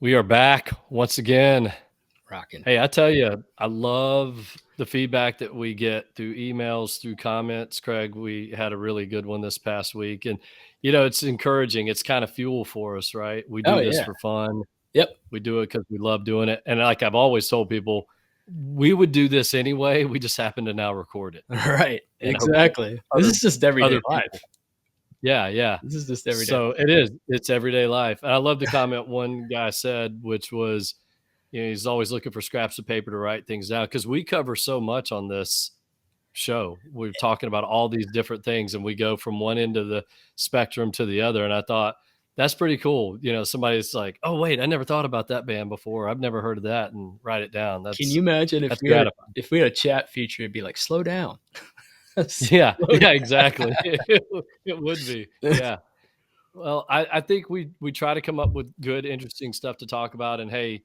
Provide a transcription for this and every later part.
We are back once again. Rocking. Hey, I tell you, I love the feedback that we get through emails, through comments. Craig, we had a really good one this past week. And, it's encouraging. It's kind of fuel for us, right? We Oh do this yeah. for fun. Yep. We do it because we love doing it. And like I've always told people, we would do this anyway. We just happen to now record it. Right. And I hope that Exactly. This other, is just everyday other people. life. Yeah, yeah. This is just everyday. So it is. It's everyday life. And I love the comment one guy said, which was, he's always looking for scraps of paper to write things down because we cover so much on this show. We're talking about all these different things and we go from one end of the spectrum to the other. And I thought that's pretty cool. Somebody's like, oh, wait, I never thought about that band before. I've never heard of that, and write it down. Can you imagine That's gratifying. if we had a chat feature, it'd be like, slow down. Yeah, Slow yeah, down. exactly. It would be. Yeah. Well, I think we try to come up with good, interesting stuff to talk about. And hey,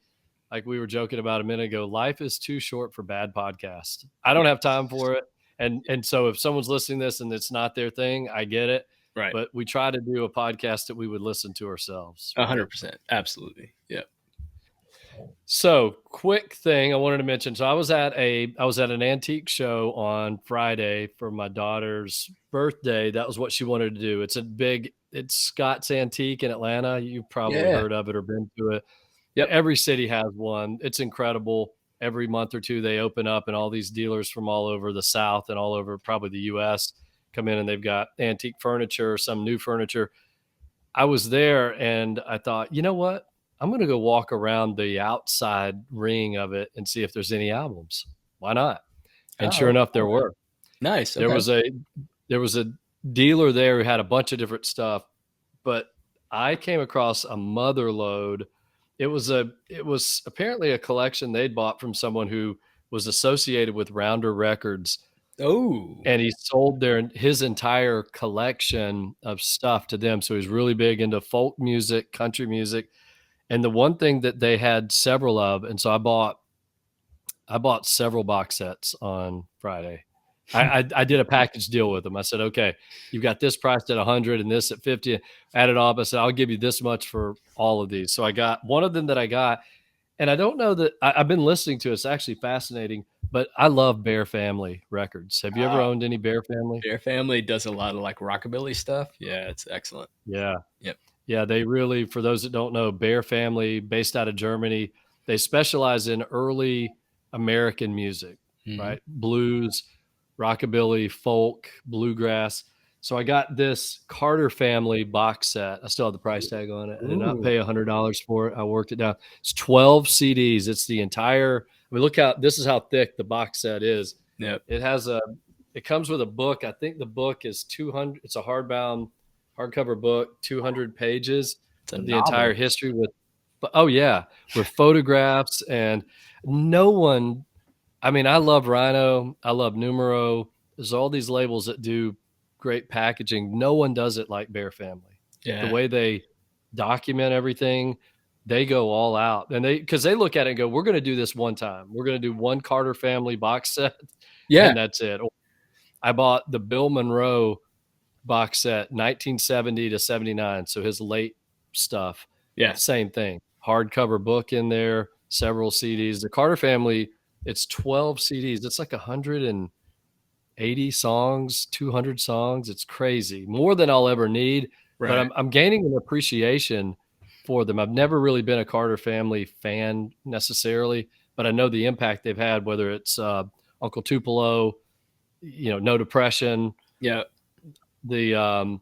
like we were joking about a minute ago, life is too short for bad podcasts. I don't have time for it. And so if someone's listening to this and it's not their thing, I get it. Right. But we try to do a podcast that we would listen to ourselves. Right? 100%. Absolutely. Yep. So quick thing I wanted to mention. So I was at an antique show on Friday for my daughter's birthday. That was what she wanted to do. It's Scott's Antique in Atlanta. You've probably Yeah. heard of it or been to it. Yep. Every city has one. It's incredible. Every month or two they open up and all these dealers from all over the South and all over probably the US come in and they've got antique furniture, some new furniture. I was there and I thought, you know what? I'm going to go walk around the outside ring of it and see if there's any albums. Why not? And sure Oh, enough, there were. nice. There Okay. was a dealer there who had a bunch of different stuff, but I came across a mother lode. It was apparently a collection they'd bought from someone who was associated with Rounder Records, Oh, and he sold his entire collection of stuff to them. So he's really big into folk music, country music. And the one thing that they had several of, and so I bought several box sets on Friday. I did a package deal with them. I said, okay, you've got this priced at 100 and this at 50. Added up. I said, I'll give you this much for all of these. So I got one of them that I got, and I don't know that I've been listening to it. It's actually fascinating, but I love Bear Family records. Have you ever owned any Bear Family? Bear Family does a lot of like rockabilly stuff. Yeah, it's excellent. Yeah. Yep. Yeah, they really, for those that don't know, Bear Family, based out of Germany, they specialize in early American music, right? Blues, rockabilly, folk, bluegrass. So I got this Carter Family box set. I still have the price tag on it. I did not pay $100 for it. I worked it down. It's 12 CDs. It's the entire. I mean, this is how thick the box set is. Yep. It comes with a book. I think the book is 200. It's a hardcover book, 200 pages of the entire history with photographs. And no one, I mean, I love Rhino, I love Numero. There's all these labels that do great packaging. No one does it like Bear Family. Yeah. The way they document everything, they go all out. And because they look at it and go, we're going to do this one time. We're going to do one Carter Family box set. Yeah. And that's it. I bought the Bill Monroe box set 1970 to 79, so his late stuff. Yeah, same thing, hardcover book in there, several CDs. The Carter Family, it's 12 CDs. It's like 180 songs, 200 songs. It's crazy, more than I'll ever need. right. But I'm gaining an appreciation for them. I've never really been a Carter Family fan necessarily, but I know the impact they've had, whether it's Uncle Tupelo, No Depression, Yeah. the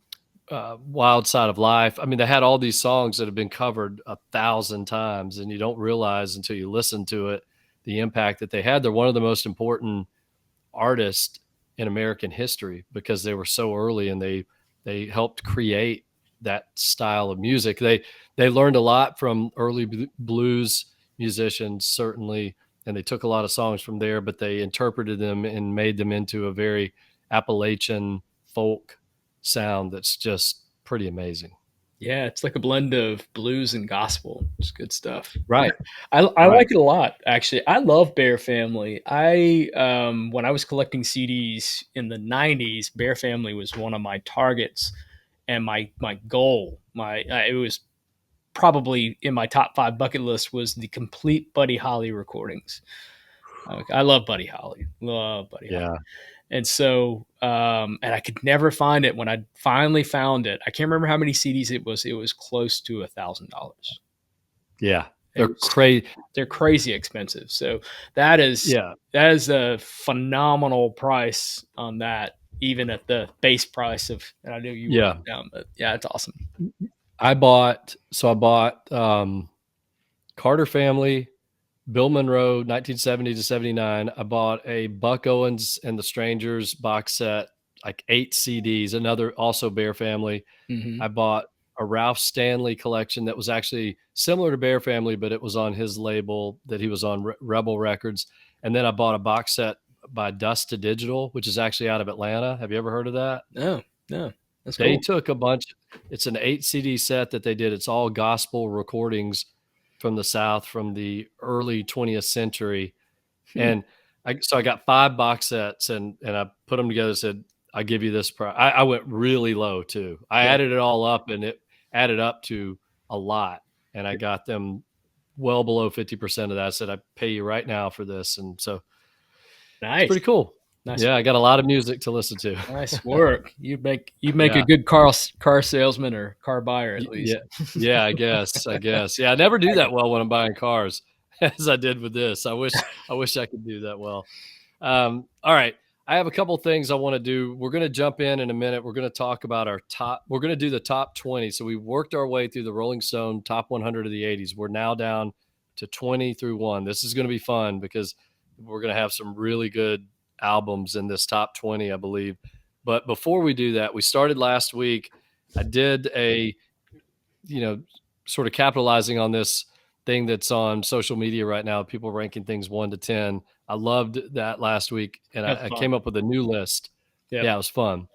Wild Side of Life. I mean, they had all these songs that have been covered 1,000 times, and you don't realize until you listen to it the impact that they had. They're one of the most important artists in American history because they were so early and they helped create that style of music. They learned a lot from early blues musicians, certainly, and they took a lot of songs from there, but they interpreted them and made them into a very Appalachian folk sound that's just pretty amazing. Yeah, it's like a blend of blues and gospel. It's good stuff. Right. I Right. like it a lot, actually. I love Bear Family. When I was collecting CDs in the 90s, Bear Family was one of my targets and my goal. It was probably in my top 5 bucket list was the complete Buddy Holly recordings. I love Buddy Holly. Love Buddy Holly. Yeah. And so, and I could never find it. When I finally found it, I can't remember how many CDs it was. It was close to $1,000. Yeah. It They're was, crazy. they're crazy expensive. So that is Yeah. that is a phenomenal price on that, even at the base price of. And I knew you wrote Yeah. it down, but yeah, it's awesome. I bought Carter Family, Bill Monroe, 1970 to 79. I bought a Buck Owens and the Strangers box set, like 8 CDs, another also Bear Family. Mm-hmm. I bought a Ralph Stanley collection that was actually similar to Bear Family, but it was on his label that he was on, Rebel Records. And then I bought a box set by Dust to Digital, which is actually out of Atlanta. Have you ever heard of that? No, no, that's They cool. took a bunch. It's an 8 CD set that they did. It's all gospel recordings from the South from the early 20th century. Hmm. And I got 5 box sets and I put them together and said, I'll give you this price. I went really low too. I Yeah, added it all up and it added up to a lot. And I got them well below 50% of that. I said, I pay you right now for this. And so it's nice, pretty cool. nice, Yeah, I got a lot of music to listen to. nice work. You make a Yeah. good car salesman or car buyer at least. Yeah. Yeah, I guess. Yeah, I never do that well when I'm buying cars as I did with this. I wish I could do that well. All right. I have a couple things I want to do. We're going to jump in a minute. We're going to talk about we're going to do the top 20. So we worked our way through the Rolling Stone top 100 of the 80s. We're now down to 20 through 1. This is going to be fun because we're going to have some really good albums in this top 20, I believe. But before we do that, we started last week. I did sort of capitalizing on this thing that's on social media right now, people ranking things 1 to 10. I loved that last week, and That's I fun. came up with a new list. Yep. Yeah, it was fun.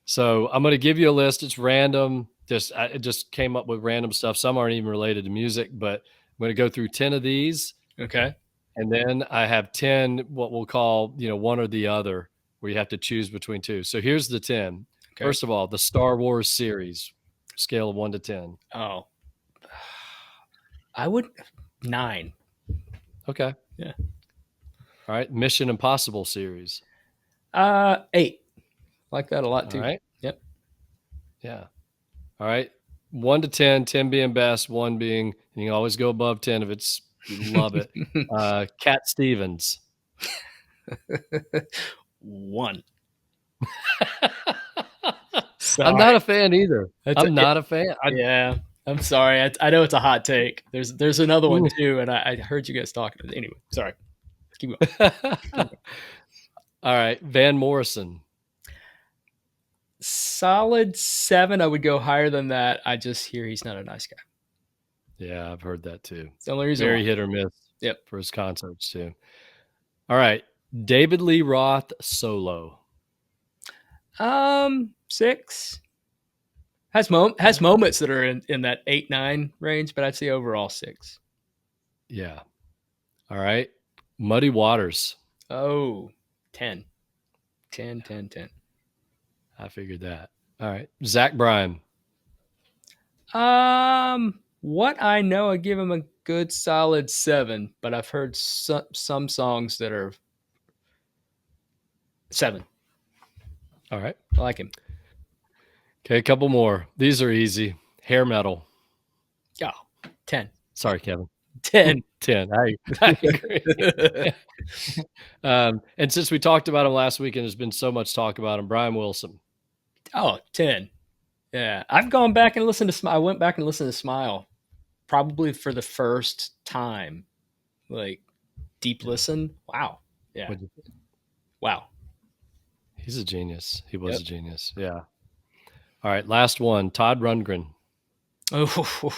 So I'm going to give you a list. It's random. It just came up with random stuff. Some aren't even related to music, but I'm going to go through 10 of these, Okay. and then I have 10 what we'll call one or the other, where you have to choose between two. So here's the 10. Okay. First of all, the Star Wars series, scale of 1 to 10. Oh, I would 9. Okay. Yeah. All right. Mission Impossible series. 8. Like that a lot All too. right. Yep. Yeah. All right. 1 to 10, 10 being best, 1 being, and you can always go above 10 if you love it. Cat Stevens. 1. I'm Sorry. not a fan either. I'm Yeah, not a fan. yeah. I'm sorry. I know it's a hot take. There's another one too, and I heard you guys talking. Anyway, sorry. Let's keep going. All right. Van Morrison. Solid 7. I would go higher than that. I just hear he's not a nice guy. Yeah, I've heard that too. It's the only reason. Very Why. hit or miss. Yep. For his concerts too. All right. David Lee Roth solo. 6. Has moments that are in that 8-9 range, but I'd say overall 6. Yeah. All right. Muddy Waters. Oh, 10. 10, 10, 10. I figured that. All right. Zach Bryan. What I know, I give him a good solid 7, but I've heard some songs that are 7. All right. I like him. Okay, a couple more. These are easy. Hair metal. Oh, 10. Sorry, Kevin. 10. 10. I agree. And since we talked about him last week and there's been so much talk about him, Brian Wilson. Oh, 10. Yeah. I've gone back and listened to Smile. I went back and listened to Smile probably for the first time. Like, deep listen. Wow. Yeah. Wow. He's a genius. He was Yep. a genius. Yeah. All right. Last one. Todd Rundgren. Oh,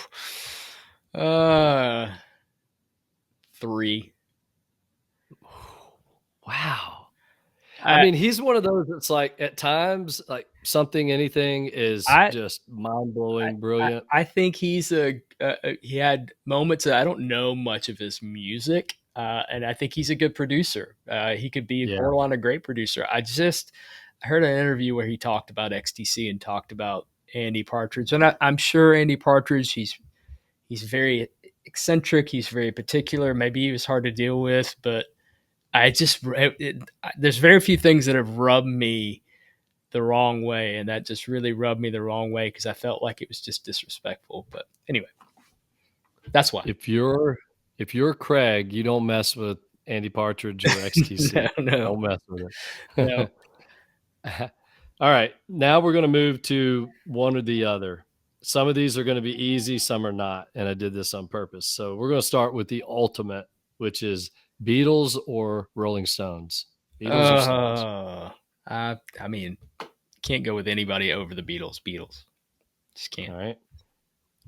3. Wow. I mean, he's one of those that's like at times, like something, anything is just mind blowing, brilliant. I think he had moments that I don't know much of his music, and I think he's a good producer. He could be borderline a great producer. I heard an interview where he talked about XTC and talked about Andy Partridge, and I'm sure Andy Partridge, He's very eccentric. He's very particular. Maybe he was hard to deal with, but there's very few things that have rubbed me the wrong way, and that just really rubbed me the wrong way because I felt like it was just disrespectful. But anyway, that's why. If you're Craig, you don't mess with Andy Partridge or No, XTC. no, Don't mess with no. it. All right, now we're going to move to one or the other. Some of these are going to be easy, some are not, and I did this on purpose. So we're going to start with the ultimate, which is Beatles or Rolling Stones. Beatles or Stones. I mean, can't go with anybody over the Beatles. Beatles, just can't. All right.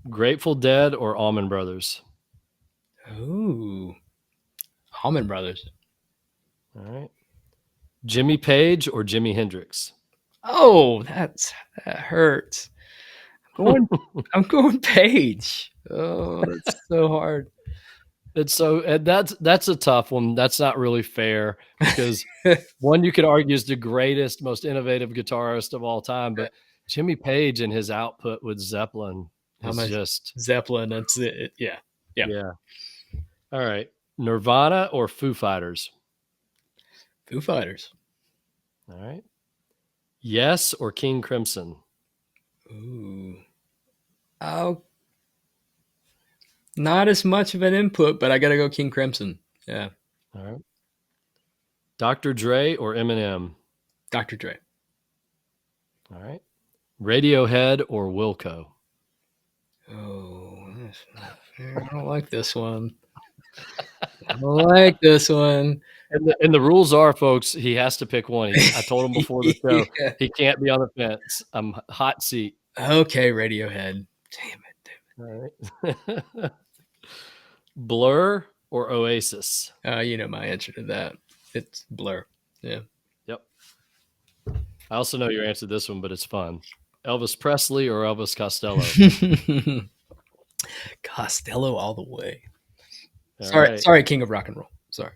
Grateful Dead or Allman Brothers. Ooh, Allman Brothers. All right. Jimmy Page or Jimi Hendrix. Oh, that hurts. I'm going Page. Oh, that's so hard. And that's a tough one. That's not really fair because one you could argue is the greatest, most innovative guitarist of all time, but Jimmy Page and his output with Zeppelin How is much just Zeppelin? That's it. Yeah, yeah. yeah. All right. Nirvana or Foo Fighters. Foo Fighters. All right. Yes or King Crimson. Ooh. Oh, not as much of an input, but I got to go King Crimson. Yeah. All right. Dr. Dre or Eminem. Dr. Dre. All right. Radiohead or Wilco. Oh, that's not fair. I don't like this one. I don't like this one. And the rules are, folks, he has to pick one. I told him before the show, Yeah. he can't be on the fence. I'm hot seat. Okay, Radiohead. Damn it. All right. Blur or Oasis? You know my answer to that. It's Blur. Yeah. Yep. I also know your answer to this one, but it's fun. Elvis Presley or Elvis Costello? Costello all the way. All Sorry, right. sorry, King of Rock and Roll. Sorry.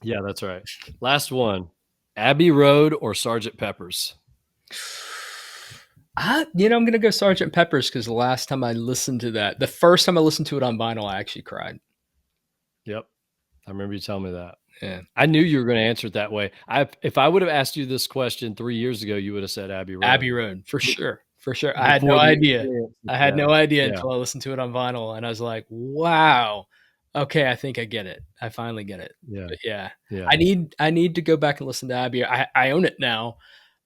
Yeah, that's right. Last one. Abbey Road or Sergeant Pepper's? I'm gonna go Sergeant Pepper's because the last time I listened to that, the first time I listened to it on vinyl, I actually cried. Yep. I remember you telling me that. Yeah. I knew you were going to answer it that way. If I would have asked you this question 3 years ago, you would have said Abbey Road. Abbey Road, for sure. For sure. I had Before no the idea. experience. I had no idea Yeah. until I listened to it on vinyl, and I was like, wow. Okay, I think I get it. I finally get it. Yeah. But yeah. Yeah. I need to go back and listen to Abbey. I own it now.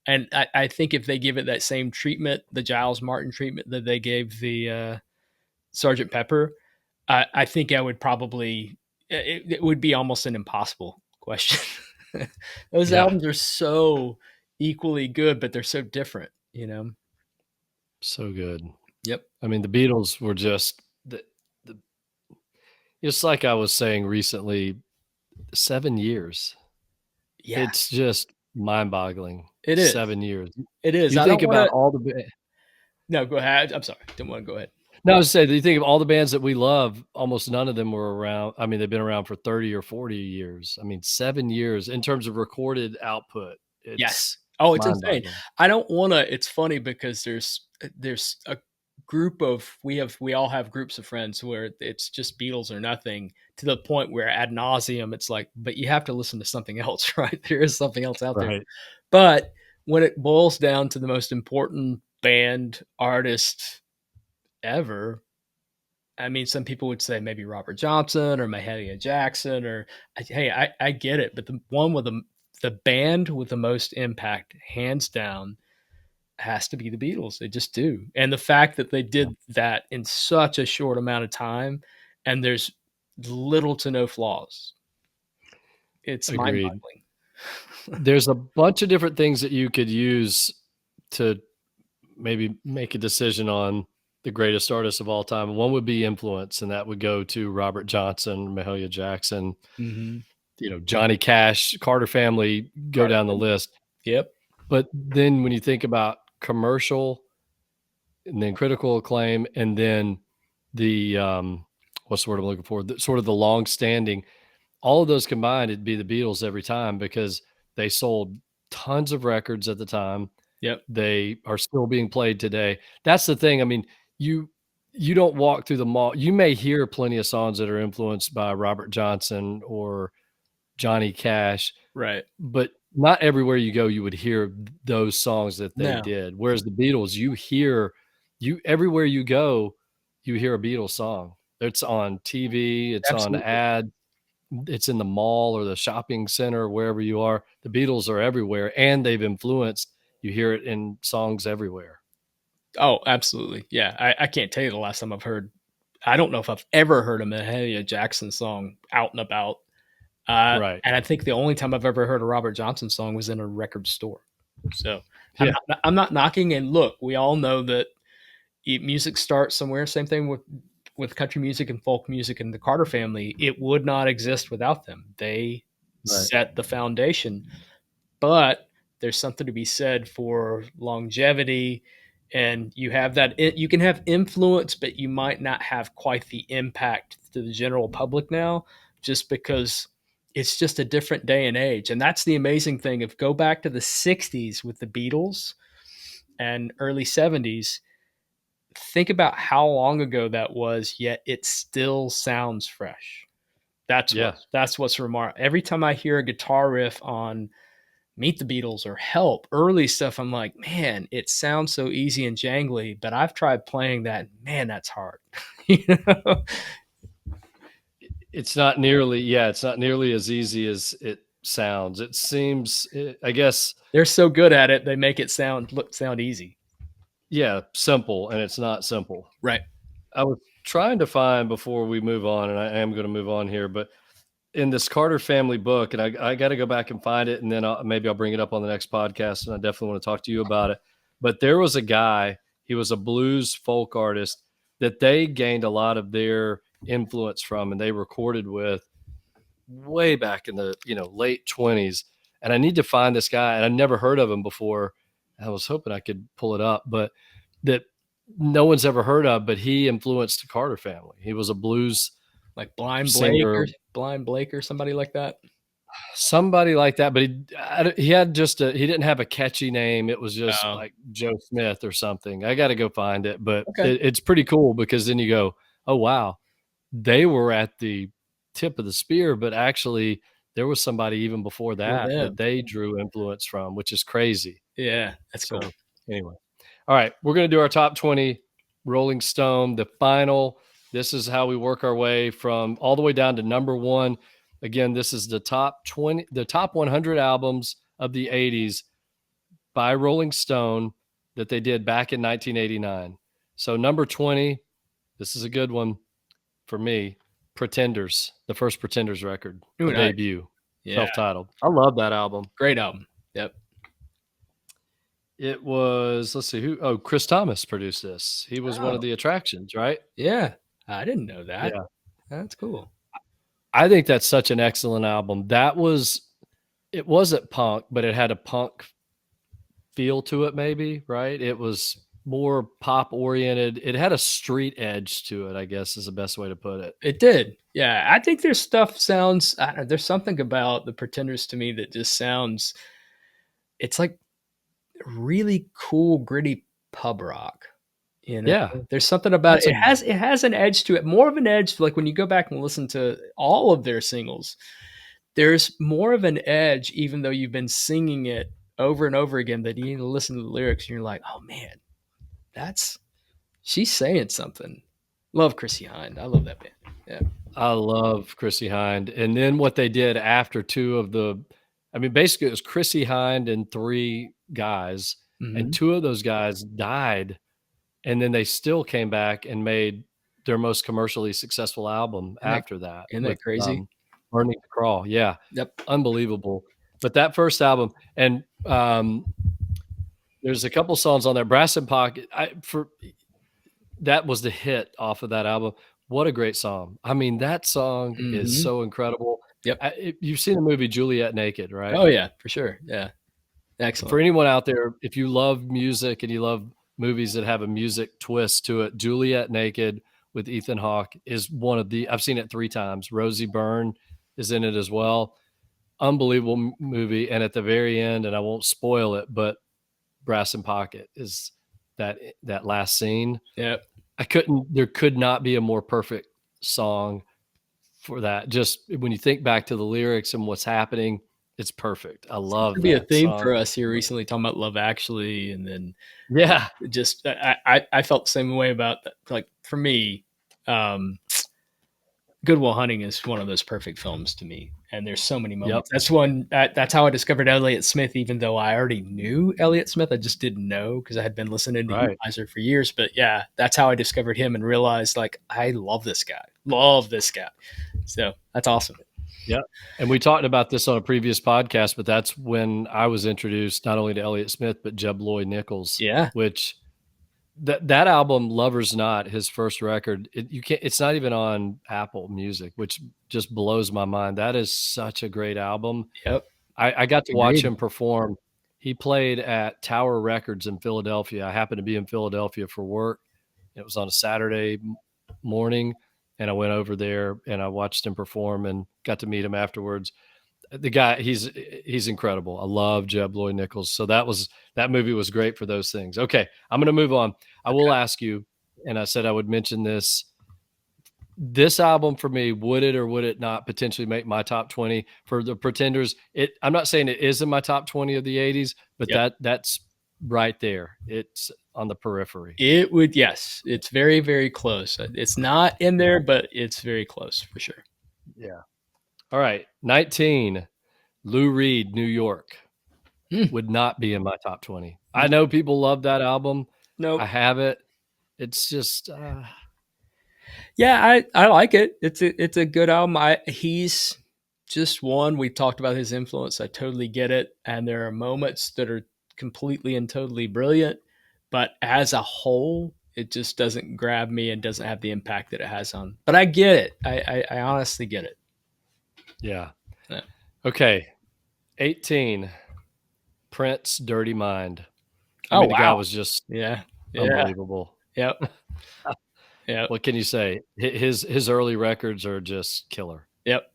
And I think if they give it that same treatment, the Giles Martin treatment that they gave the Sergeant Pepper, I think I would probably it would be almost an impossible question. Those Yeah. albums are so equally good, but they're so different, you know. So good. Yep. I mean, the Beatles were just just like I was saying recently, 7 years. Yeah, It's just mind-boggling. it is. 7 years. It is. You I think don't want about to. all the No, go ahead. I'm sorry. Didn't want to go ahead. No, I was saying, you think of all the bands that we love, almost none of them were around. I mean, they've been around for 30 or 40 years. I mean, 7 years in terms of recorded output. It's Yes. Oh, it's insane. mind-boggling. I don't want to. It's funny because there's a group of we all have groups of friends where it's just Beatles or nothing to the point where ad nauseum it's like, but you have to listen to something else, right? There is something else out there. Right. But when it boils down to the most important band artist ever, I mean, some people would say maybe Robert Johnson or Mahalia Jackson, or hey, I get it, but the one with the band with the most impact, hands down, has to be the Beatles. They just do, and the fact that they did that in such a short amount of time, and there's little to no flaws, it's Agreed. mind-boggling. There's a bunch of different things that you could use to maybe make a decision on the greatest artist of all time. One would be influence, and that would go to Robert Johnson, Mahalia Jackson, Johnny Cash, Carter Family, go down the list. Yep. But then when you think about commercial and then critical acclaim, and then the what's the word I'm looking for? Sort of the long standing, all of those combined, it'd be the Beatles every time because they sold tons of records at the time. Yep. They are still being played today. That's the thing. I mean, you don't walk through the mall. You may hear plenty of songs that are influenced by Robert Johnson or Johnny Cash, Right. but not everywhere you go you would hear those songs that they No, did. Whereas the Beatles, you everywhere you go, you hear a Beatles song. It's on TV, it's on absolutely. ad, it's in the mall or the shopping center, wherever you are. The Beatles are everywhere, and they've influenced. You hear it in songs everywhere. Oh, absolutely. Yeah. I can't tell you the last time I've heard, I don't know if I've ever heard a Mahalia Jackson song out and about. Right. And I think the only time I've ever heard a Robert Johnson song was in a record store. So Yeah. I'm not knocking. And look, we all know that music starts somewhere. Same thing with country music and folk music and the Carter family. It would not exist without them. They Right. set the foundation. But there's something to be said for longevity, and you have that. You can have influence, but you might not have quite the impact to the general public now, just because it's just a different day and age. And that's the amazing thing. If go back to the 60s with the Beatles and early 70s, think about how long ago that was, yet it still sounds fresh. Yeah. That's what's remarkable. Every time I hear a guitar riff on Meet the Beatles or Help, early stuff, I'm like, man, it sounds so easy and jangly, but I've tried playing that. Man, that's hard. you know? It's not nearly, yeah, it's not nearly as easy as it sounds. It seems, I guess, They're so good at it, they make it sound easy. yeah, simple, and it's not simple. Right. I was trying to find before we move on, and I am going to move on here, but in this Carter family book, and I got to go back and find it, and then maybe I'll bring it up on the next podcast, and I definitely want to talk to you about it. But there was a guy, he was a blues folk artist that they gained a lot of their influence from, and they recorded with way back in the late 20s. And I need to find this guy, and I never heard of him before. I was hoping I could pull it up, but that no one's ever heard of. But he influenced the Carter family. He was a blues Like singer, Blind Blake or somebody like that. somebody like that. But he had just he didn't have a catchy name. It was just Oh, like Joe Smith or something. I got to go find it, but okay. it's pretty cool because then you go, oh wow, they were at the tip of the spear, but actually there was somebody even before For that that them. they drew influence from, which is crazy. Yeah, that's So cool. anyway, all right, we're going to do our top 20 Rolling Stone, the final. This is how we work our way from all the way down to number one. Again, this is the top 20, the top 100 albums of the 80s by Rolling Stone that they did back in 1989. So number 20, this is a good one for me. Pretenders, the first Pretenders record, Ooh, the nice. debut, Yeah, self-titled. I love that album. great album. Yep. It was, let's see who, oh, Chris Thomas produced this. He was one Oh, of the attractions, right? yeah. I didn't know that. Yeah. That's cool. I think that's such an excellent album. It wasn't punk, but it had a punk feel to it, maybe, right? It was more pop oriented. It had a street edge to it, I guess is the best way to put it. It did. Yeah, I think their stuff sounds. I don't know, there's something about the Pretenders to me that just sounds. It's like really cool, gritty pub rock. You know, Yeah. there's something about That's it. a, It has an edge to it, more of an edge. Like when you go back and listen to all of their singles, there's more of an edge, even though you've been singing it over and over again. That you need to listen to the lyrics, and you're like, oh man, that's she's saying something. Love Chrissy Hind. I love that band. Yeah. I love Chrissy Hind. And then what they did after two of the, I mean, basically it was Chrissy Hind and three guys, and Hmm. two of those guys died. And then they still came back and made their most commercially successful album Isn't that after that isn't with that crazy? Learning to Crawl. Yeah. Yep. Unbelievable. But that first album, and there's a couple songs on there, Brass and Pocket. That was the hit off of that album. What a great song. I mean, that song is Hmm. so incredible. Yep. You've seen the movie Juliet Naked, right? Oh yeah, for sure. Yeah. For Excellent. anyone out there, if you love music and you love movies that have a music twist to it, Juliet Naked with Ethan Hawke is one of the, I've seen it 3 times. Rosie Byrne is in it as well. Unbelievable movie. And at the very end, and I won't spoil it, but Brass and Pocket is that last scene. Yep. I couldn't. There could not be a more perfect song for that. Just when you think back to the lyrics and what's happening, it's perfect. I Seems to love be a that theme song. for us here recently, talking about Love Actually, and then Yeah, just I felt the same way about that. Like for me, um, Good Will Hunting is one of those perfect films to me, and there's so many yep, moments. That's how I discovered Elliott Smith, even though I already knew Elliott Smith. I just didn't know because I had been listening to right. Equalizer for years. But yeah, that's how I discovered him and realized like I love this guy. So that's awesome. Yeah. And we talked about this on a previous podcast, but that's when I was introduced not only to Elliott Smith, but Jeb Lloyd Nichols, Yeah, which that album, Lover's Not, his first record, you can't, it's not even on Apple Music, which just blows my mind. That is such a great album. yep, I got to watch agreed. him perform. He played at Tower Records in Philadelphia. I happened to be in Philadelphia for work. It was on a Saturday morning, and I went over there and I watched him perform and got to meet him afterwards. The guy, he's incredible. I love Jeb Lloyd Nichols. So that movie was great for those things. Okay, I'm going to move on. I will ask you, and I said I would mention this. This album for me, would it or would it not potentially make my top 20 for the Pretenders? I'm not saying it is in my top 20 of the 80s, but Yep. that's right there. It's on the periphery. It would, yes. It's very, very close. It's not in Yeah. there, but it's very close for sure. Yeah. All right. 19, Lou Reed, New York, Hmm. would not be in my top 20. I know people love that album. I Nope. have it. It's just, Yeah, I like it. It's a good album. He's just one. We talked about his influence. I totally get it. And there are moments that are completely and totally brilliant, but as a whole, it just doesn't grab me and doesn't have the impact that it has on. But I get it. I honestly get it. yeah. Yeah. Okay. 18, Prince, Dirty Mind. I Oh mean, the guy wow. was just Yeah. Yeah. unbelievable. Yep. Yep. What can you say? His early records are just killer. Yep.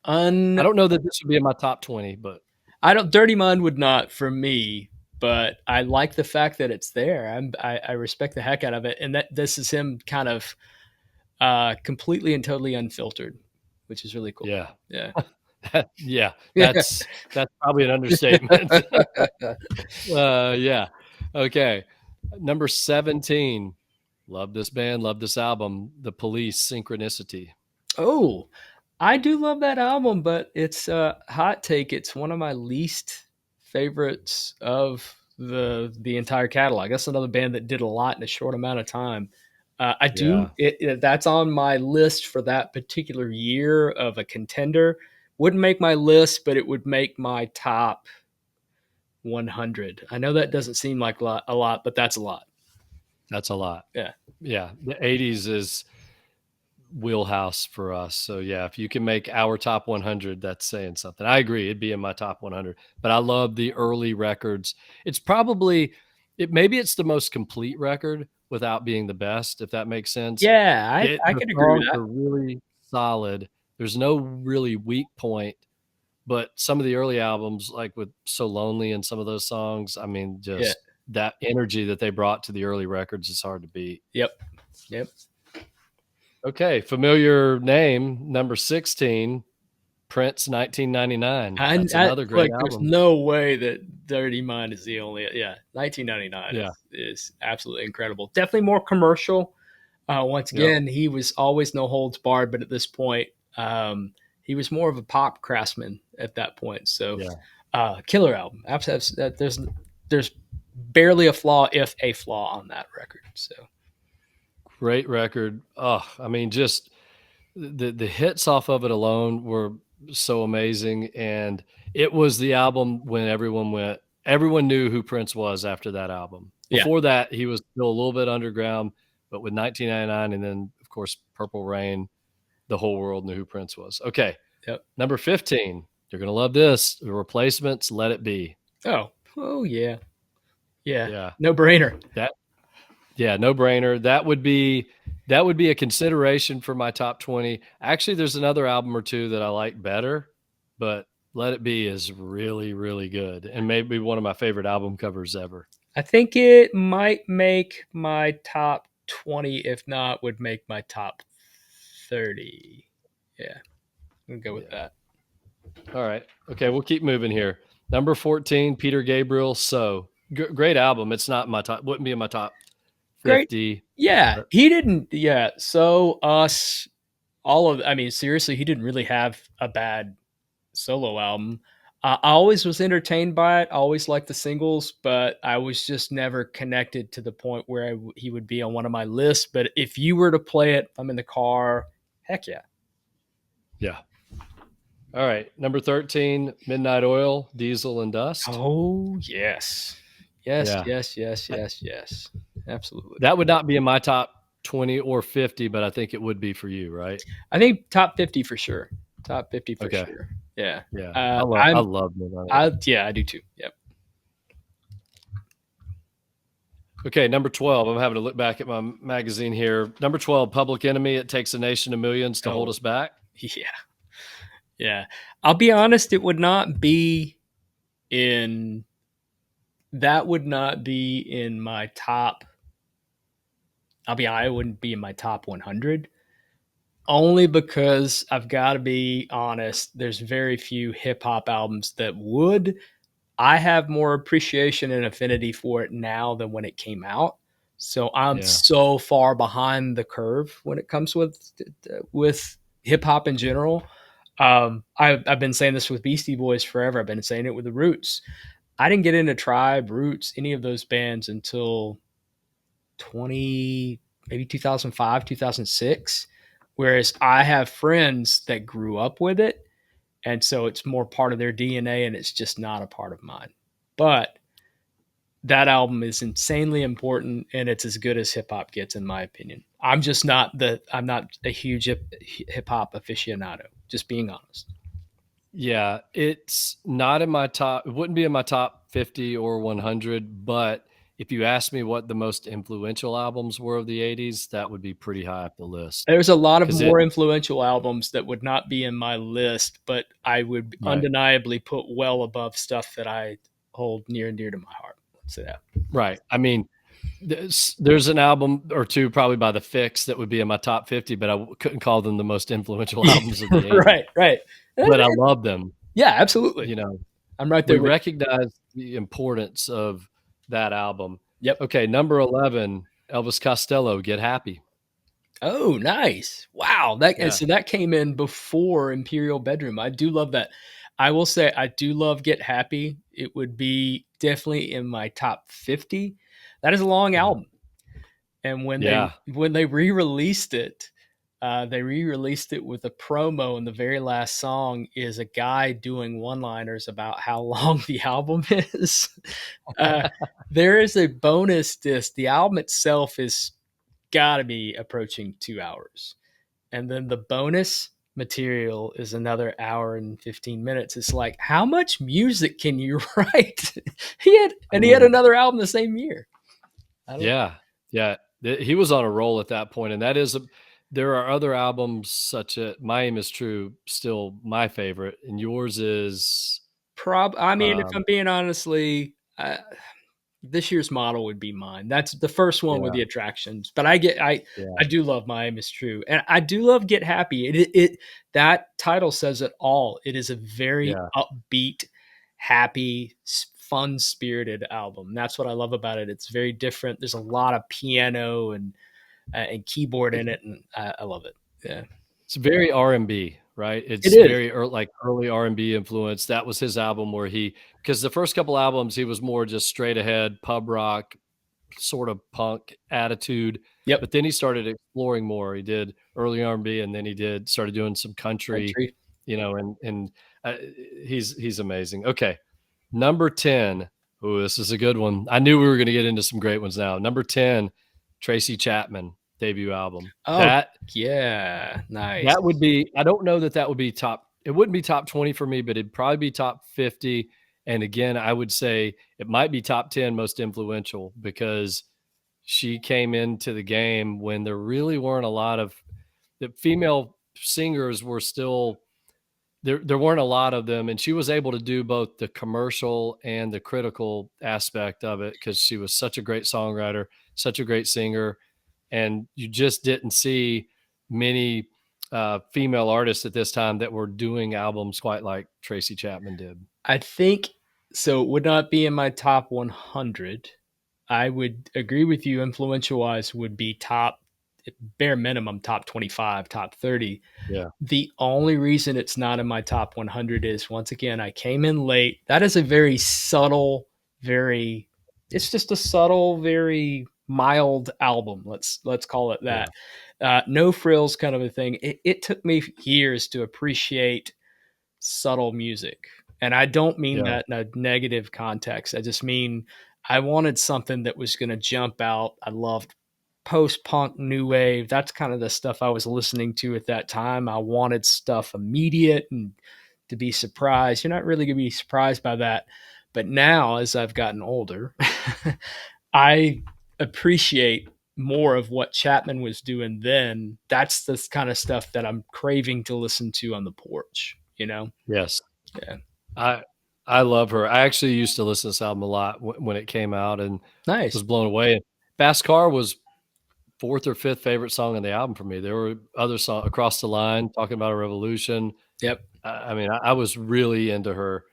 I Un don't know that this would be in my top 20, but I don't. Dirty Mind would not for me, but I like the fact that it's there. I respect the heck out of it, and that this is him kind of completely and totally unfiltered, which is really cool. yeah. Yeah. Yeah, Yeah. that's probably an understatement. Yeah. Okay. Number 17. Love this band, love this album, The Police, Synchronicity. Oh, I do love that album, but it's a hot take. It's one of my least favorites of the entire catalog. That's another band that did a lot in a short amount of time. I do Yeah, that's on my list for that particular year of a contender. Wouldn't make my list, but it would make my top 100. I know that doesn't seem like a lot, but that's a lot. that's a lot. Yeah. Yeah, the 80s is wheelhouse for us. So yeah, if you can make our top 100, that's saying something. I agree, it'd be in my top 100. But I love the early records. It's probably maybe it's the most complete record without being the best, if that makes sense. Yeah, I The could agree with songs that. are really solid. There's no really weak point, but some of the early albums, like with So Lonely and some of those songs, I mean, Yeah. just that energy that they brought to the early records is hard to beat. Yep. Yep. Okay, familiar name, number 16, Prince, 1999. That's I another great like. There's album. no way that Dirty Mind is the only. Yeah, 1999 Yeah, is absolutely incredible. Definitely more commercial. Once yep, again, he was always no holds barred, but at this point, he was more of a pop craftsman at that point. So, yeah. killer album. Absolutely. There's barely a flaw, if a flaw, on that record. So Great record. Oh, I mean, just the hits off of it alone were so amazing, and it was the album when everyone knew who Prince was after that album. yeah. Before that, he was still a little bit underground, but with 1999 and then, of course, Purple Rain, the whole world knew who Prince was. Okay, Yep. number 15. You're gonna love this. The Replacements, Let It Be. Oh. Oh yeah. Yeah. Yeah, No brainer. that yeah, no brainer. That would be a consideration for my top 20. Actually, there's another album or two that I like better, but Let It Be is really, really good and maybe one of my favorite album covers ever. I think it might make my top 20, if not, would make my top 30. Yeah, I'm gonna go with Yeah. that. All right. Okay, we'll keep moving here. Number 14, Peter Gabriel. So great album. It's not in my top. Wouldn't be in my top Great. 50. Yeah, But he didn't. Yeah, so us, all of. I mean, seriously, he didn't really have a bad solo album. I always was entertained by it. I always liked the singles, but I was just never connected to the point where he would be on one of my lists. But if you were to play it, I'm in the car. Heck yeah. yeah. All right. Number 13, Midnight Oil, Diesel and Dust. Oh yes, yes, Yeah. yes, yes, yes, yes. Absolutely. That would not be in my top 20 or 50, but I think it would be for you, right? I think top 50 for sure. Top 50 for Okay. sure. Yeah. Yeah. Uh, I I'm. love Midnight Oil. Yeah, I do too. Yep. Okay, number 12. I'm having to look back at my magazine here. Number 12, Public Enemy. It takes a nation of millions to hold Oh us back. yeah, yeah. I'll be honest. It would not be in. That would not be in my top. I'll be. I wouldn't be in my top 100. Only because I've got to be honest. There's very few hip hop albums that would. I have more appreciation and affinity for it now than when it came out. So I'm Yeah. so far behind the curve when it comes with hip hop in general. I've been saying this with Beastie Boys forever. I've been saying it with the Roots. I didn't get into Tribe, Roots, any of those bands until 20, maybe 2005, 2006. Whereas I have friends that grew up with it, and so it's more part of their DNA and it's just not a part of mine. But that album is insanely important and it's as good as hip hop gets in my opinion. I'm not a huge hip hop aficionado, just being honest. Yeah, it's not in my top. It wouldn't be in my top 50 or 100, but if you ask me what the most influential albums were of the 80s, that would be pretty high up the list. There's a lot of Cuz it more influential albums that would not be in my list, but I would right. undeniably put well above stuff that I hold near and dear to my heart. Let's say that. Right. I mean, there's an album or two probably by The Fix that would be in my top 50, but I couldn't call them the most influential albums of the 80s. Right, right. But I love them. Yeah, absolutely. You know, I'm right we there with recognize the importance of that album. you. Yep. Okay, number 11, Elvis Costello, Get Happy. Oh, nice. Wow. That and Yeah. so that came in before Imperial Bedroom. I do love that. I will say I do love Get Happy. It would be definitely in my top 50. That is a long Yeah. album. And Yeah. when they re-released it, they re-released it with a promo, and the very last song is a guy doing one-liners about how long the album is. Uh, there is a bonus disc. The album itself is got to be approaching 2 hours. And then the bonus material is another hour and 15 minutes. It's like, how much music can you write? I He had mean, another album the same year. I don't yeah. Yeah. He was on a roll at that point, and that is there are other albums such as My Aim Is True, still my favorite, and yours is I mean, if um I'm being honestly, this year's model would be mine. That's the first one with yeah, the attractions. But yeah, I do love My Aim Is True, and I do love Get Happy. That title says it all. It is a very yeah. upbeat, happy, fun spirited album. That's what I love about it. It's very different. There's a lot of piano and keyboard in it, and I love it. Yeah, It's very R&B, right? it It's is. very like early R&B influence. That was his album where because the first couple albums he was more just straight ahead pub rock, sort of punk attitude, Yep. but then he started exploring more. He did early R&B, and then started doing some country, Country. and uh, he's amazing. Okay, number 10. Oh, this is a good one. I knew we were going to get into some great ones now. Number 10, Tracy Chapman debut album. Oh yeah, nice. That would be, I don't know that would be top, it wouldn't be top 20 for me, but it'd probably be top 50. And again, I would say it might be top 10 most influential because she came into the game when there really weren't a lot of the female singers were still there weren't a lot of them, and she was able to do both the commercial and the critical aspect of it because she was such a great songwriter, such a great singer, and you just didn't see many female artists at this time that were doing albums quite like Tracy Chapman did. I think so. It would not be in my top 100. I would agree with you. Influential wise, would be top, bare minimum, top 25, top 30. Yeah, The only reason it's not in my top 100 is, once again, I came in late. That is a very subtle, very, it's just a subtle, very mild album. Let's call it yeah, that. No frills kind of a thing. It took me years to appreciate subtle music. And I don't mean yeah, that in a negative context. I just mean I wanted something that was going to jump out. I loved post punk, new wave. That's kind of the stuff I was listening to at that time. I wanted stuff immediate and to be surprised. You're not really going to be surprised by that. But now, as I've gotten older, I appreciate more of what Chapman was doing then. That's the kind of stuff that I'm craving to listen to on the porch, you know? yes. Yeah. I I love her. I actually used to listen to this album a lot when it came out and Nice. was blown away. Fast Car was 4th or 5th favorite song on the album for me. There were other songs, Across the Line, Talking About a Revolution. Yep. I mean, I was really into her.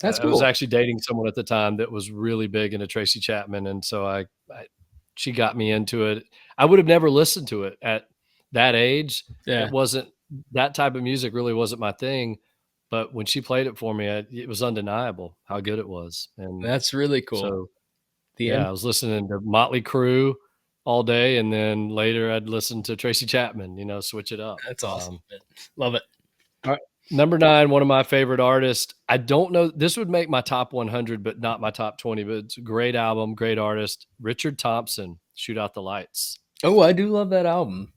That's I was cool. actually dating someone at the time that was really big into Tracy Chapman, and so I she got me into it. I would have never listened to it at that age. It Yeah. wasn't that type of music really wasn't my thing, but when she played it for me, it was undeniable how good it was, and That's really cool. so, The yeah, end. I was listening to Motley Crue all day, and then later I'd listen to Tracy Chapman, switch it up. That's awesome. Man. Love it. All right. Number 9, one of my favorite artists. I don't know, this would make my top 100, but not my top 20, but it's a great album, great artist. Richard Thompson, Shoot Out the Lights. Oh, I do love that album.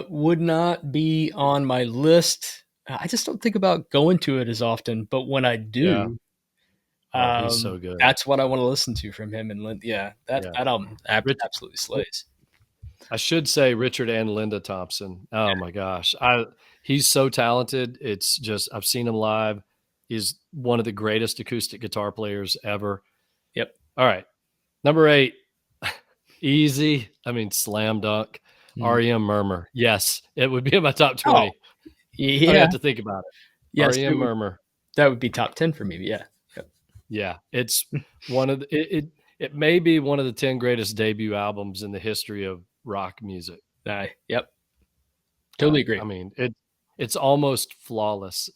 Would not be on my list. I just don't think about going to it as often, but when I Yeah. do, Oh, he's so good. that's what I want to listen to from him. And yeah, that Yeah. that album Rich absolutely slays. I should say Richard and Linda Thompson. Oh my gosh. He's so talented. It's just I've seen him live. He's one of the greatest acoustic guitar players ever. Yep. All right. Number 8. Easy. I mean, slam dunk. Mm. REM Murmur. Yes, it would be in my top Oh, 20. I don't yeah. have to think about it. Yes, REM Murmur. that would be top 10 for me. Yeah. Yep. Yeah, it's one of the it may be one of the 10 greatest debut albums in the history of rock music. Yep. Totally I agree. mean, it's almost flawless.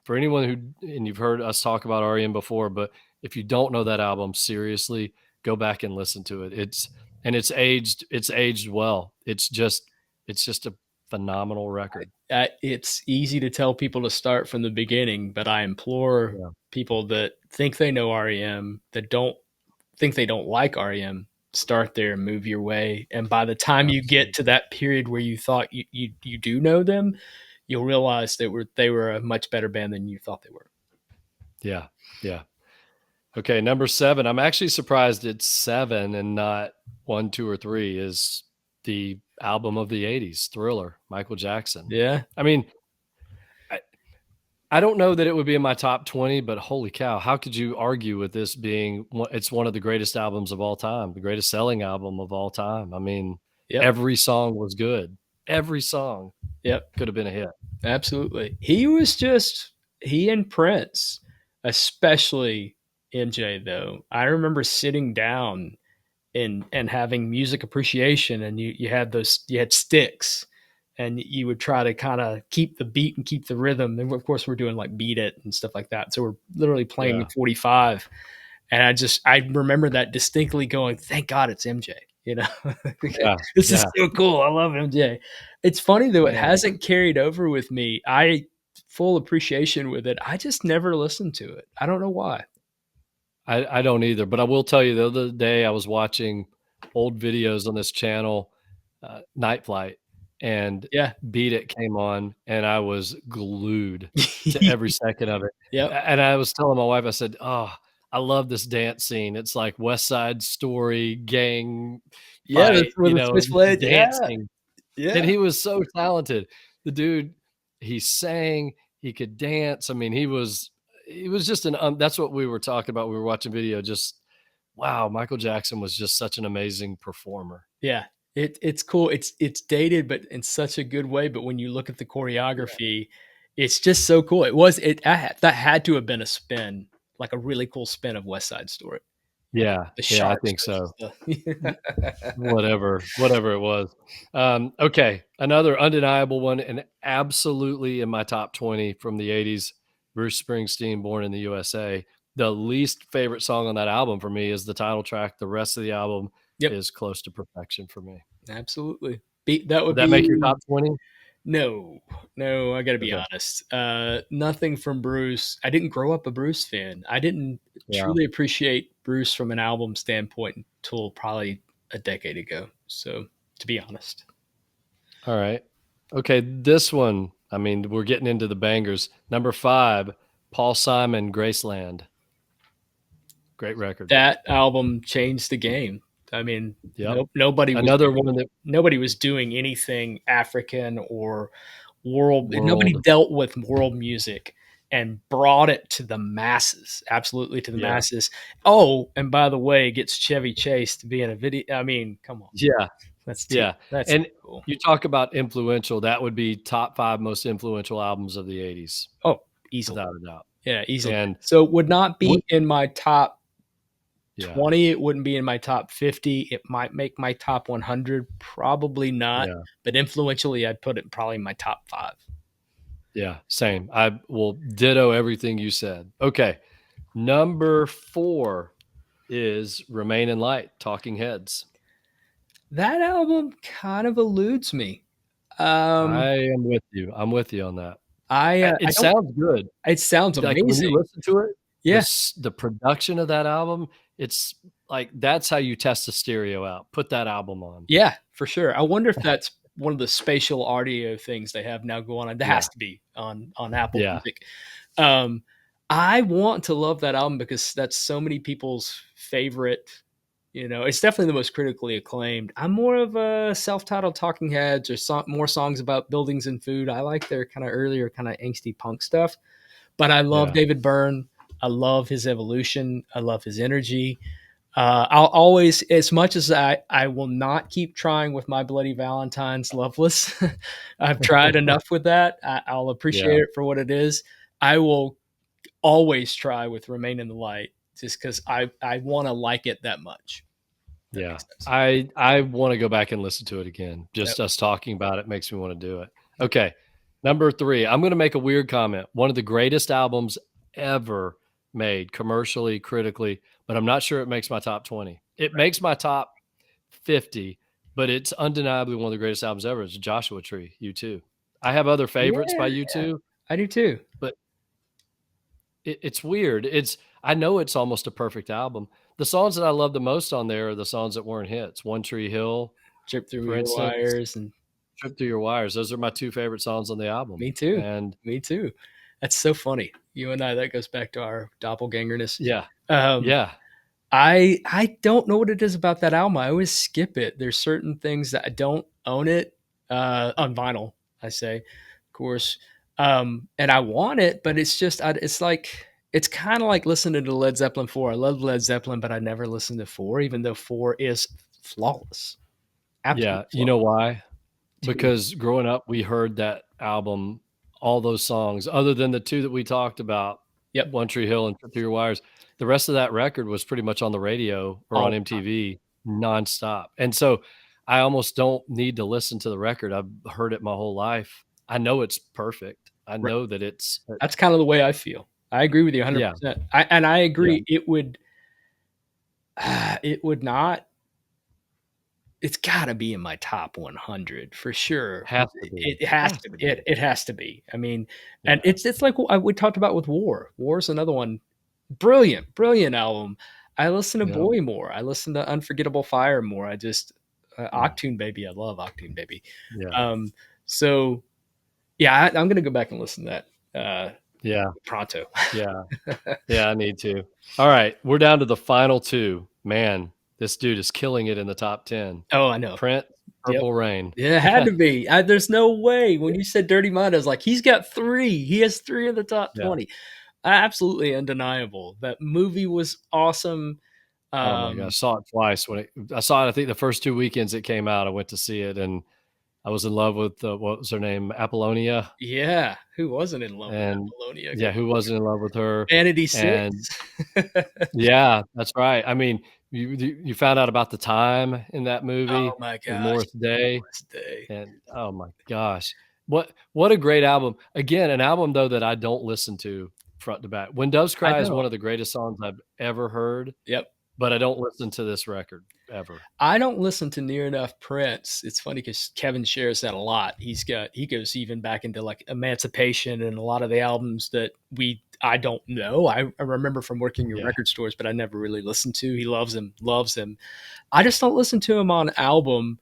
For anyone who and you've heard us talk about REM before, but if you don't know that album, seriously, go back and listen to it. It's aged well. It's just a phenomenal record. It's easy to tell people to start from the beginning, but I implore Yeah, people that think they know REM, that don't think they don't like REM, start there and move your way. And by the time you get absolutely. to that period where you thought you do know them, you'll realize they were a much better band than you thought they were. Yeah, yeah. Okay, number 7. I'm actually surprised it's 7 and not 1, 2, or 3 is the album of the '80s, Thriller, Michael Jackson. Yeah. I mean, I I don't know that it would be in my top 20, but holy cow, how could you argue with this being it's one of the greatest albums of all time, the greatest selling album of all time. I mean, Yep. every song was good. Every song Yep. could have been a hit. Absolutely. He and Prince, especially MJ though. I remember sitting down and having music appreciation, and you had sticks, and you would try to kind of keep the beat and keep the rhythm. And of course we're doing like beat it and stuff like that. So we're literally playing Yeah, 45. And I remember that distinctly going, thank God it's MJ. You know, yeah, this is yeah, so cool. I love MJ. It's funny though, it man. hasn't carried over with me. I full appreciation with it. I just never listened to it. I don't know why. I don't either, but I will tell you the other day I was watching old videos on this channel, Night Flight, and Yeah. Beat It came on, and I was glued to every second of it. Yep. And I was telling my wife, I said, "Oh, I love this dance scene. It's like West Side Story gang Yeah, fight, that's where the Switchblade. Yeah. dancing." And Yeah. he was so talented. The dude, he sang, he could dance. I mean, he was just that's what we were talking about. We were watching video, just wow, Michael Jackson was just such an amazing performer. Yeah. It's cool. It's dated, but in such a good way. But when you look at the Yeah. choreography, it's just so cool. It was it that had to have been a spin, like a really cool spin of West Side Story. You know, Yeah, the yeah, I sharks think so. versus Y the whatever it was. Okay, another undeniable one and absolutely in my top 20 from the '80s, Bruce Springsteen, Born in the USA. The least favorite song on that album for me is the title track. The rest of the album Yep, is close to perfection for me. absolutely. That Would would that make your be top 20? no, no. I got to be Okay. honest. Nothing from Bruce. I didn't grow up a Bruce fan. I didn't Yeah. truly appreciate Bruce from an album standpoint until probably a decade ago. So, to be honest. All right. Okay, this one, I mean, we're getting into the bangers. Number 5, Paul Simon, Graceland. Great record. That album changed the game. I mean, Yep. nobody Another one that nobody was doing anything African or world. Nobody world. dealt with world music and brought it to the masses, absolutely to the Yeah. masses. Oh, and by the way, gets Chevy Chase to be in a video. I mean, come on, Yeah. Yeah. that's too And cool. you talk about influential, that would be top 5 most influential albums of the '80s, Oh, easily, without a doubt. yeah, easily. And So it would not what be in my top yeah, 20. It wouldn't be in my top 50. It might make my top 100. Probably not. yeah, But influentially, I'd put it probably in my top five. yeah, same. I will ditto everything you said. Okay. Number 4 is Remain in Light, Talking Heads. That album kind of eludes me. I Um, am with you. I'm with you on that. I It don't. sounds good. It sounds Like, when you amazing. listen to it, Yeah, the production of that album, it's like, that's how you test a stereo out. Put that album on. yeah, for sure. I wonder if that's one of the spatial audio things they have now going on. That Yeah, has to be on Apple yeah, Music. Um, I want to love that album because that's so many people's favorite. You know, it's definitely the most critically acclaimed. I'm more of a self-titled Talking Heads or more songs about buildings and food. I like their kind of earlier, kind of angsty punk stuff. But I love yeah, David Byrne. I love his evolution. I love his energy. I'll always, as much as I will not keep trying with My Bloody Valentine's Loveless. I've tried enough with that. I'll appreciate yeah, it for what it is. I will always try with Remain in the Light just because I want to like it that much. That yeah. makes sense. I wanna go back and listen to it again. Yep. Just us talking about it makes me wanna do it. Okay, number 3, I'm gonna make a weird comment. One of the greatest albums ever made commercially, critically, but I'm not sure it makes my top 20. It Right. makes my top 50, but it's undeniably one of the greatest albums ever. It's Joshua Tree, U2. I have other favorites by Yeah, U2, I do too. but it's weird. I know it's almost a perfect album. The songs that I love the most on there are the songs that weren't hits. One Tree Hill, Trip Through for Your instance, Wires and Trip Through Your Wires. Those are my 2 favorite songs on the album. me too. And Me too. That's so funny. You and I, that goes back to our doppelgangerness. yeah, Um, yeah, I don't know what it is about that album. I always skip it. There's certain things that I don't own it on vinyl. I say, of course, and I want it, but it's just it's like it's kind of like listening to Led Zeppelin 4. I love Led Zeppelin, but I never listened to 4, even though 4 is flawless, yeah. absolutely You flawless. know why? Dude, Because growing up, we heard that album, all those songs, other than the 2 that we talked about, yep, One Tree Hill and Trip Through Your Wires. The rest of that record was pretty much on the radio or on all MTV nonstop. And so I almost don't need to listen to the record. I've heard it my whole life. I know it's perfect. I right. know that it's That's kind of the way I feel. I agree with you yeah, 100%. I yeah, agree. It would not. It's got to be in my top 100 for sure. has to be, It has has to. to be. It has to be. I mean, and Yeah, it's like what we talked about with War. War's another one. Brilliant, brilliant album. I listen to yeah, Boy more. I listen to Unforgettable Fire more. I just yeah, Octune Baby. I love Octune Baby. yeah, Um, so yeah, I'm gonna go back and listen to that yeah, pronto. yeah, yeah, I need to. Alright, we're down to the final 2. Man, this dude is killing it in the top 10. Oh, I know. Prince, Yep. Purple Rain. Yeah, it had to be. There's no way. When you said Dirty Mind, I was like, he's got three. He has three in the top Yeah, 20. Absolutely undeniable. That movie was awesome. Oh my gosh, saw it twice when I saw it, I think the first 2 weekends it came out, I went to see it, and I was in love with, what was her name? Apollonia, Yeah, who wasn't in love with and Apollonia? yeah, who wasn't in love with her? Vanity And 6. yeah, that's right. I mean, you found out about the time in that Oh movie my with gosh, Morris Day, Morris Day. and oh my gosh, what a great album. Again, an album though that I don't listen to front to back. When Doves I Cry is don't. one of the greatest songs I've ever heard, Yep. but I don't listen to this record ever. I don't listen to near enough Prince. It's funny because Kevin shares that a lot. He goes even back into like Emancipation and a lot of the albums that I don't know. I remember from working in Yeah, record stores, but I never really listened to. He loves him. I just don't listen to him on album.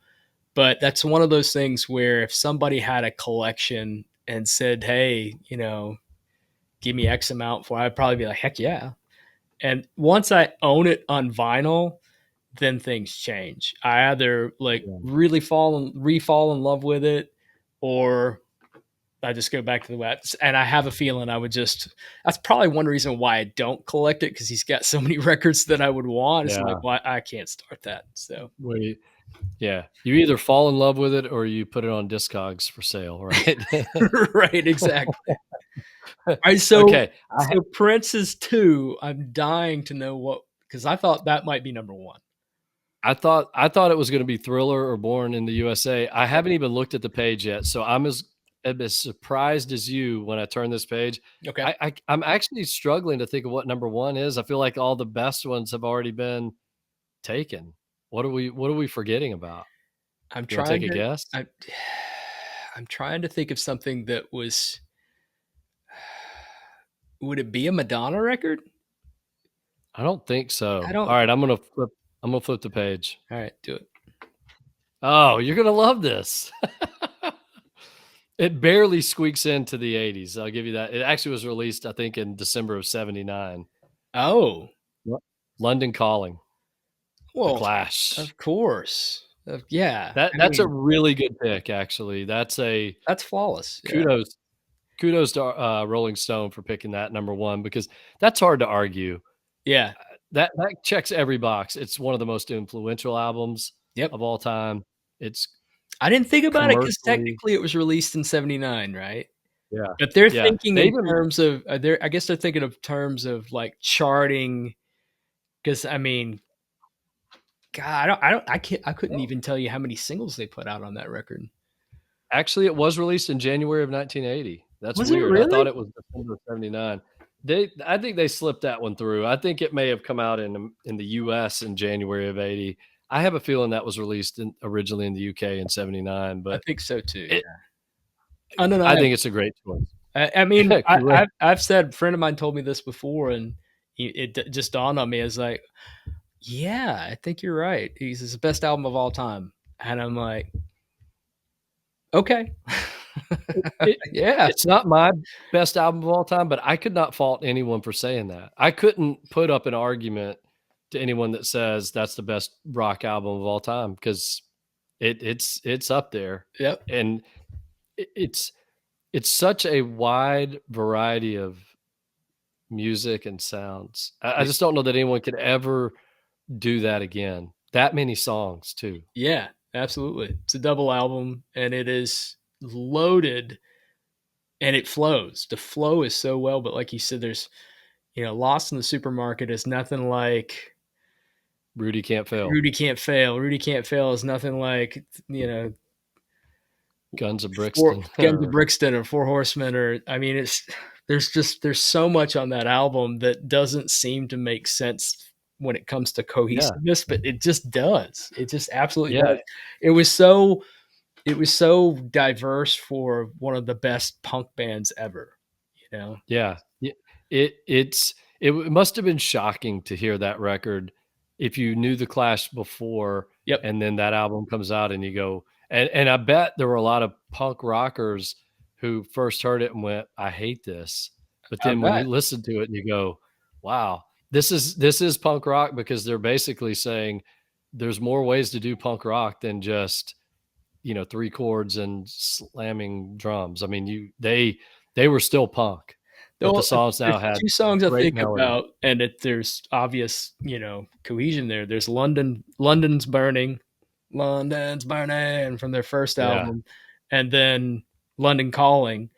But that's one of those things where if somebody had a collection and said, "Hey, give me X amount for," I'd probably be like, "Heck yeah!" And once I own it on vinyl, then things change. I either like yeah, really fall in love with it, or I just go back to the wet. And I have a feeling I would just. That's probably one reason why I don't collect it because he's got so many records that I would want. It's like, yeah. why I can't start that. So We Yeah, you either fall in love with it or you put it on Discogs for sale, right? right, exactly. All right, so Okay, so Prince is two. I'm dying to know what because I thought that might be number one. I thought it was gonna be Thriller or Born in the USA. I Yep. haven't even looked at the page yet, so I'm as surprised as you when I turn this page. Okay. I'm actually struggling to think of what number 1 is. I feel like all the best ones have already been taken. What are we forgetting about? I'm You wanna trying take a to guess? I I'm trying to think of something that was would it be a Madonna record? I don't think I so. don't Alright, I'm gonna flip the page. All right, do it. Oh, you're gonna love this. It barely squeaks into the 80s, I'll give you that. It actually was released, I think, in December of '79. Oh, Lo London Calling, The well, Clash. of course. Yeah. I That's a mean, really good pick, actually. That's a that's flawless. Yeah. kudos kudos to, Rolling Stone for picking that number 1 because that's hard to argue. Yeah. That checks every box. It's one of the most influential albums Yep. of all time. It's I didn't think about it because commercially. technically it was released in '79, right? Yeah, But they're yeah. thinking They in even terms of I guess they're thinking of terms of like charting. Because I mean, God, I couldn't even tell you how many singles they put out on that record. Actually, it was released in January of 1980. That's Was it weird. I thought really? it was December of '79. I think they slipped that one through. I think it may have come out in the US in January of '80. I have a feeling that was released originally in the UK in '79, I but think so too. it Yeah, I undeniable. think it's a great choice. I mean, Correct. I've said a friend of mine told me this before, and just dawned on me as like, yeah, I think you're right. It's the best album of all time, and I'm like, okay, It yeah, it's not my best album of all time, but I could not fault anyone for saying that. I couldn't put up an argument to anyone that says that's the best rock album of all time because it's up there, yep, and it's such a wide variety of music and sounds. I just don't know that anyone could ever do that again. That many songs too. yeah, absolutely. It's a double album, and it is loaded and it flows. The flow is so well, but like you said, there's Lost in the Supermarket is nothing like Rudy Can't Fail, Rudy Can't Fail. Rudy Can't Fail is nothing like Guns of Four Brixton, Guns of or Brixton or Four Horsemen or I mean it's there's so much on that album that doesn't seem to make sense when it comes to yeah, cohesiveness, but it just does. It just absolutely yeah. does. It was so it was so diverse for one of the best punk bands ever, you know? Yeah. It must have been shocking to hear that record if you knew The Clash before Yep, and then that album comes out and you go and I bet there were a lot of punk rockers who first heard it and went, "I hate this." But I then when you bet. listen to it and you go, "Wow, this is punk rock," because they're basically saying there's more ways to do punk rock than just, 3 chords and slamming drums. I mean, they were still punk. but the Well, songs now there's had 2 songs I great think melody. about, and there's obvious, cohesion there. There's London's Burning, London's Burning from their first Yeah, album, and then London Calling,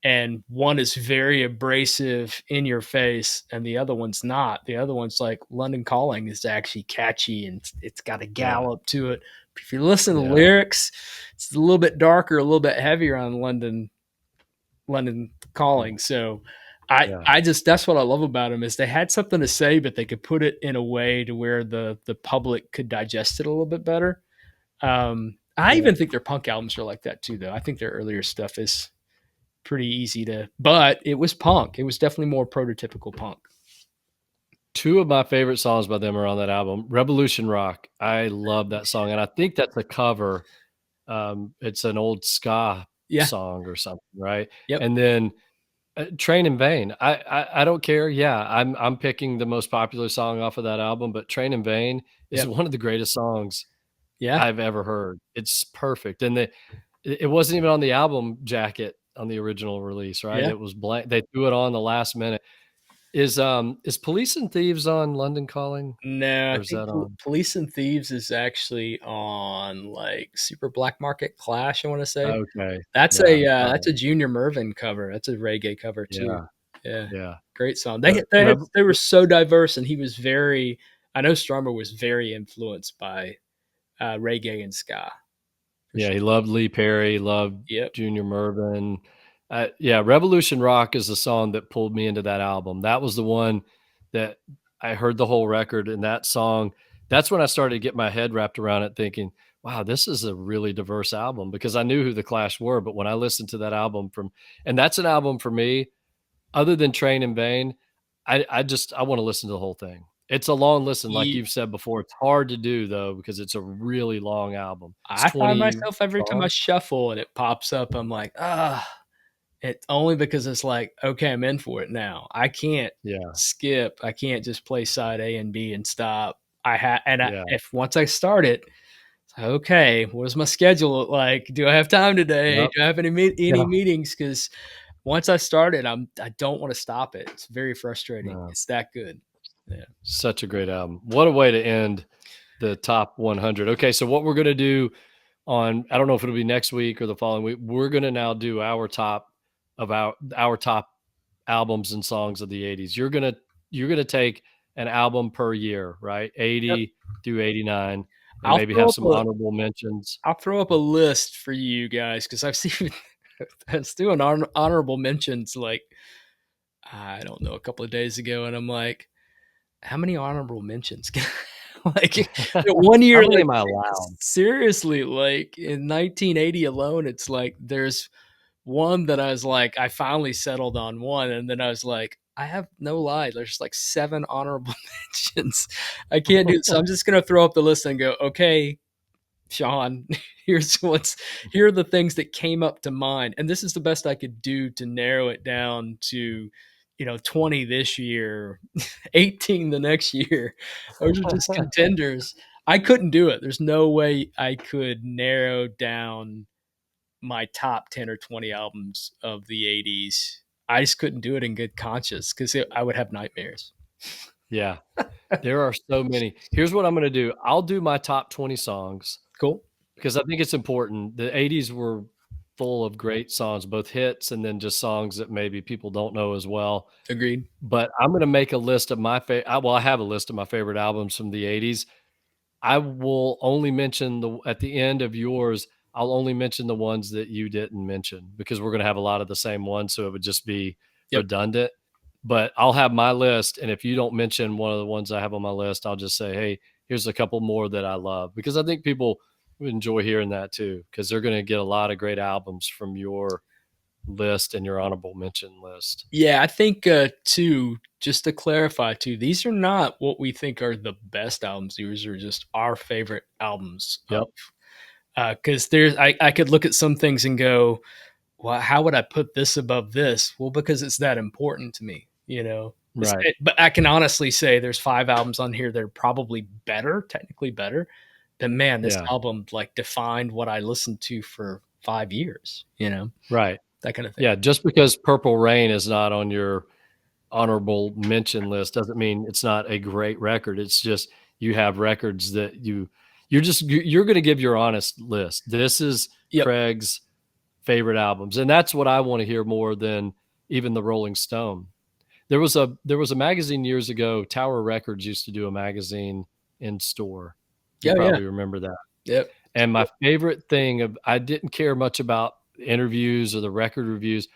and one is very abrasive in your face and the other one's not. The other one's like London Calling is actually catchy and it's got a yeah, gallop to it. But if you listen to the yeah, lyrics, it's a little bit darker, a little bit heavier on London yeah, Calling. So I just that's what I love about them is they had something to say, but they could put it in a way to where the public could digest it a little bit better. I yeah. even think their punk albums are like that too, though. I think their earlier stuff is pretty easy to, but it was punk. It was definitely more prototypical punk. Two of my favorite songs by them are on that album. Revolution Rock. I love that song, and I think that's a cover. It's an old ska Yeah. song or something, right? Yep. And then Train in Vain. I don't care. Yeah, I'm picking the most popular song off of that album, but Train in Vain is Yep. one of the greatest songs Yeah. I've ever heard. It's perfect, and it wasn't even on the album jacket on the original release, right? Yeah. It was blank. They threw it on the last minute. Is Police and Thieves on London Calling, No, I or is think that on? Police and Thieves is actually on like Super Black Market Clash. I want to say Okay, yeah, that's alright, a Junior Murvin cover. That's a reggae cover too. yeah, Yeah, yeah, great song. but Rev They were so diverse, and he was very. I know Strummer was very influenced by reggae and ska for yeah, sure. he loved Lee Perry, loved Yep. Junior Murvin. Yeah, Revolution Rock is the song that pulled me into that album. That was the one that I heard the whole record, and that song, that's when I started to get my head wrapped around it thinking, "Wow, this is a really diverse album," because I knew who the Clash were, but when I listened to that album from and that's an album for me, other than Train in Vain, I wanna listen to the whole thing. It's a long listen, like Ye you've said before. It's hard to do, though, because it's a really long album. It's I find 20 myself every time I songs? shuffle and it pops up, I'm like, ah, it's only because it's like, okay, I'm in for it now. I can't Yeah, skip. I can't just play side A and B and stop. yeah. If once I start it, it's like, okay, what does my schedule look like? Do I have time today? Yep. Do I have Yeah. any meetings? Because once I start it, I don't want to stop it. It's very frustrating. No, It's that good. Yeah. such a great album. What a way to end the top 100. Okay, so what we're gonna do on I don't know if it'll be next week or the following week, we're gonna now do our top albums and songs of the 80s. You're gonna take an album per year, right? Yep. 80 through 89, and I'll maybe throw have up some a honorable mentions. I'll throw up a list for you guys because I've seen I was doing honorable mentions like I don't know a couple of days ago, and I'm like, how many honorable mentions? Like one How year, many like am I allowed? seriously, like in 1980 alone, it's like there's one that I was like, I finally settled on one, and then I was like, I have no lie. There's like seven honorable mentions. I can't do it. So I'm just gonna throw up the list and go, okay, Shawn, here's here are the things that came up to mind. And this is the best I could do to narrow it down to, 20 this year, 18 the next year. Those are just contenders. I couldn't do it. There's no way I could narrow down my top 10 or 20 albums of the 80s. I just couldn't do it in good conscience because I would have nightmares. Yeah, there are so many. Here's what I'm gonna do. I'll do my top 20 songs Cool. because I think it's important. The 80s were full of great songs, both hits and then just songs that maybe people don't know as well. Agreed. But I'm gonna make a list of I have a list of my favorite albums from the '80s. I will only mention the at the end of yours, I'll only mention the ones that you didn't mention because we're gonna have a lot of the same ones, so it would just be Yep. redundant. But I'll have my list, and if you don't mention one of the ones I have on my list, I'll just say, "Hey, here's a couple more that I love," because I think people would enjoy hearing that too, because they're gonna get a lot of great albums from your list and your honorable mention list. Yeah, I think too, just to clarify too, these are not what we think are the best albums. These are just our favorite albums of Yep, because I could look at some things and go, well, how would I put this above this? Well, because it's that important to me, right. But I can honestly say there's five albums on here that are probably better, technically better. But man, this Yeah, album like defined what I listened to for 5 years. right. that kind of thing. Yeah, just because Purple Rain is not on your honorable mention list doesn't mean it's not a great record. It's just you have records that you're going to give your honest list. This is Yep. Craig's favorite albums, and that's what I want to hear more than even the Rolling Stone. There was a magazine years ago. Tower Records used to do a magazine in store. You Yeah. Yeah. probably remember that. Yep. And my favorite thing of I didn't care much about interviews or the record reviews.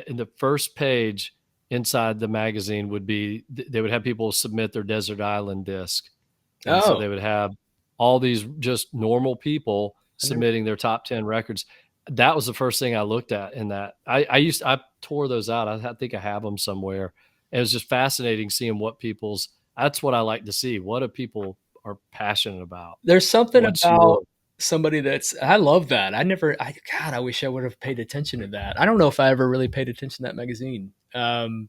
In the first page inside the magazine would be they would have people submit their desert island disc, and so Oh, they would have all these just normal people I never. submitting their top 10 records. That was the first thing I looked at in that. I tore those out. I think I have them somewhere. And it was just fascinating seeing what people's that's what I like to see. What do people are passionate about? There's something What's about your somebody that's. I love that. I never. God, I wish I would have paid attention to that. I don't know if I ever really paid attention to that magazine. The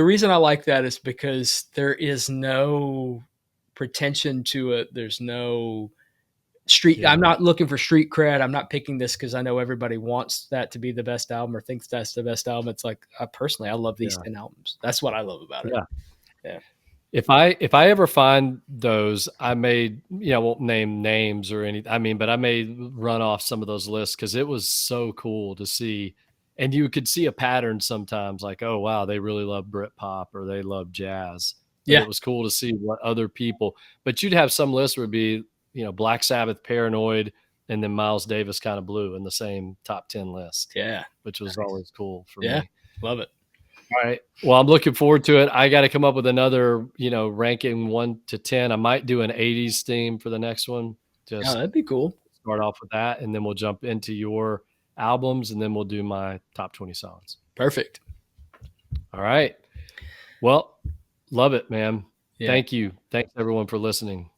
reason I like that is because there is no pretension to it. There's no street. I'm yeah, not looking for street cred. I'm not picking this because I know everybody wants that to be the best album or thinks that's the best album. It's like personally, I love these yeah, 10 albums. That's what I love about it. yeah. Yeah. If I ever find those, I may, I won't name names or any. I mean, but I may run off some of those lists because it was so cool to see, and you could see a pattern sometimes, like, oh wow, they really love Britpop or they love jazz, and Yeah. it was cool to see what other people. But you'd have some lists would be, Black Sabbath, Paranoid, and then Miles Davis, Kind of Blue in the same top 10 list, Yeah. which was Nice. always cool for Yeah. me. Love it. All right. Well, I'm looking forward to it. I got to come up with another, ranking 1 to 10. I might do an 80s theme for the next one. Oh, Just that'd be cool. start off with that, and then we'll jump into your albums, and then we'll do my top 20 songs. Perfect. All right. Well, love it, man. Yeah. Thank you. Thanks everyone for listening.